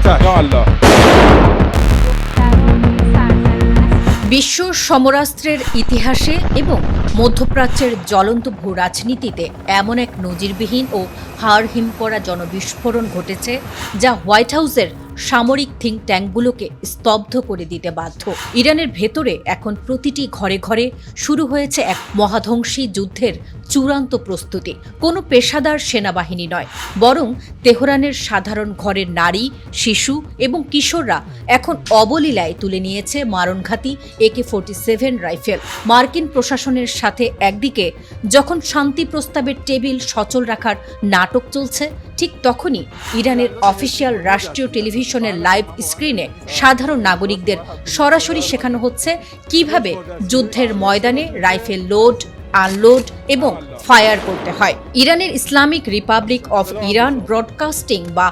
ইনশাআল্লাহ। বিশ্ব সমরাস্ত্রের ইতিহাসে এবং মধ্যপ্রাচ্যের জ্বলন্ত ভূ রাজনীতিতে এমন এক নজিরবিহীন ও হাড় হিম করা জনবিস্ফোরণ ঘটেছে যা হোয়াইট হাউসের সামরিক থিঙ্ক ট্যাঙ্কগুলোকে স্তব্ধ করে দিতে বাধ্য। ইরানের ভেতরে এখন প্রতিটি ঘরে ঘরে শুরু হয়েছে এক মহাধ্বংসী যুদ্ধের চূড়ান্ত প্রস্তুতি। কোনো পেশাদার সেনাবাহিনী নয়, বরং তেহরানের সাধারণ ঘরের নারী, শিশু এবং কিশোররা এখন অবলীলায় তুলে নিয়েছে মারণঘাতী AK-47 রাইফেল। মার্কিন প্রশাসনের সাথে একদিকে যখন শান্তি প্রস্তাবের টেবিল সচল রাখার নাটক চলছে, ঠিক তখনই ইরানের অফিসিয়াল রাষ্ট্রীয় টেলিভিশনের লাইভ স্ক্রিনে সাধারণ নাগরিকদের সরাসরি শেখানো হচ্ছে কিভাবে যুদ্ধের ময়দানে রাইফেল লোড, আনলোড এবং ফায়ার করতে হয়। ইরানের Islamic Republic of Iran broadcasting বা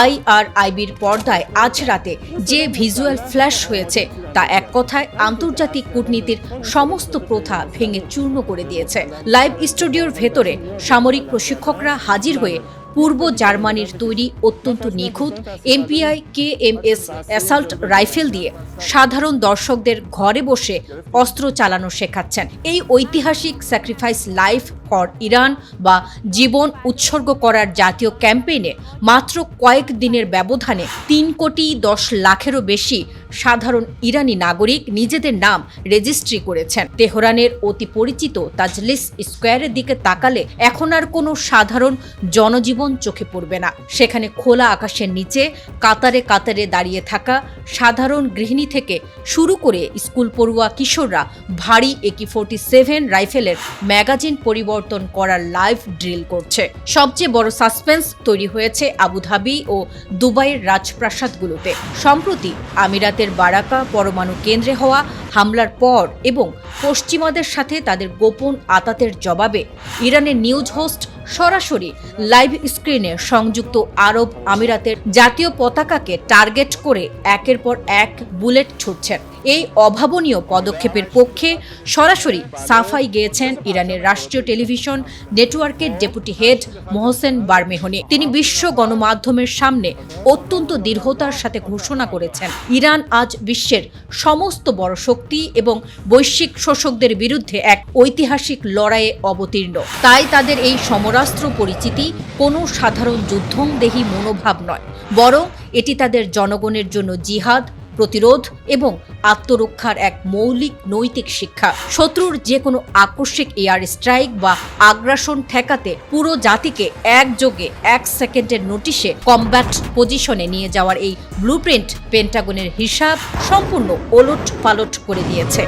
IRIBর পর্দায় আজ রাতে যে ভিজুয়াল ফ্ল্যাশ হয়েছে তা এক কথায় আন্তর্জাতিক কূটনীতির সমস্ত প্রথা ভেঙে চূর্ণ করে দিয়েছে। লাইভ স্টুডিওর ভেতরে সামরিক প্রশিক্ষকরা হাজির হয়ে পূর্ব জার্মানির তৈরি অত্যন্ত নিখুঁত MPI KMS অ্যাসাল্ট রাইফেল দিয়ে সাধারণ দর্শকদের ঘরে বসে অস্ত্র চালানো শেখাচ্ছেন। এই ঐতিহাসিক স্যাক্রিফাইস লাইফ ফর ইরান বা জীবন উৎসর্গ করার জাতীয় ক্যাম্পেইনে মাত্র কয়েক দিনের ব্যবধানে 3,10,00,000-এরও বেশি সাধারণ ইরানি নাগরিক নিজেদের নাম রেজিস্ট্রি করেছেন। তেহরানের অতি পরিচিত তাজলিস স্কোয়ারের দিকে তাকালে এখন আর কোনো সাধারণ জনজীবন চোখে পড়বে না। সেখানে খোলা আকাশের নিচে কাতারে কাতারে দাঁড়িয়ে থাকা সাধারণ গৃহিণী থেকে শুরু করে স্কুল পড়ুয়া কিশোররা ভারী AK-47 রাইফেলের ম্যাগাজিন পরিবর্তন করার লাইভ ড্রিল করছে। সবচেয়ে বড় সাসপেন্স তৈরি হয়েছে আবুধাবি ও দুবাইয়ের রাজপ্রাসাদগুলোতে। সম্প্রতি আমিরাতের বারাকা পরমাণু কেন্দ্রে হওয়া হামলার পর এবং পশ্চিমাদের সাথে তাদের গোপন আতাতের জবাবে ইরানের নিউজ হোস্ট সরাসরি লাইভ স্ক্রিনে সংযুক্ত আরব আমিরাতের জাতীয় পতাকাকে টার্গেট করে একের পর এক বুলেট ছুটছেন। এই অভাবনীয় পদক্ষেপের পক্ষে সরাসরি সাফাই গেয়েছেন ইরানের রাষ্ট্রীয় টেলিভিশন নেটওয়ার্কের ডেপুটি হেড মোহসেন বারমেহনি। তিনি বিশ্ব গণমাধ্যমের সামনে অত্যন্ত দৃঢ়তার সাথে ঘোষণা করেছেন, ইরান আজ বিশ্বের সমস্ত বড় শক্তি এবং বৈশ্বিক শোষকদের বিরুদ্ধে এক ঐতিহাসিক লড়াইয়ে অবতীর্ণ। তাই তাদের এই সমরাস্ত্র পরিচিতি কোনো সাধারণ যুদ্ধংদেহী মনোভাব নয়, বরং এটি তাদের জনগণের জন্য জিহাদ, প্রতিরোধ এবং আত্মরক্ষার এক মৌলিক নৈতিক শিক্ষা। শত্রুর যে কোনো আকস্মিক এয়ার স্ট্রাইক বা আগ্রাসন ঠেকাতে পুরো জাতিকে একযোগে 1 সেকেন্ডের নোটিশে কমব্যাট পজিশনে নিয়ে যাওয়ার এই ব্লুপ্রিন্ট পেন্টাগনের হিসাব সম্পূর্ণ ওলট পালট করে দিয়েছে।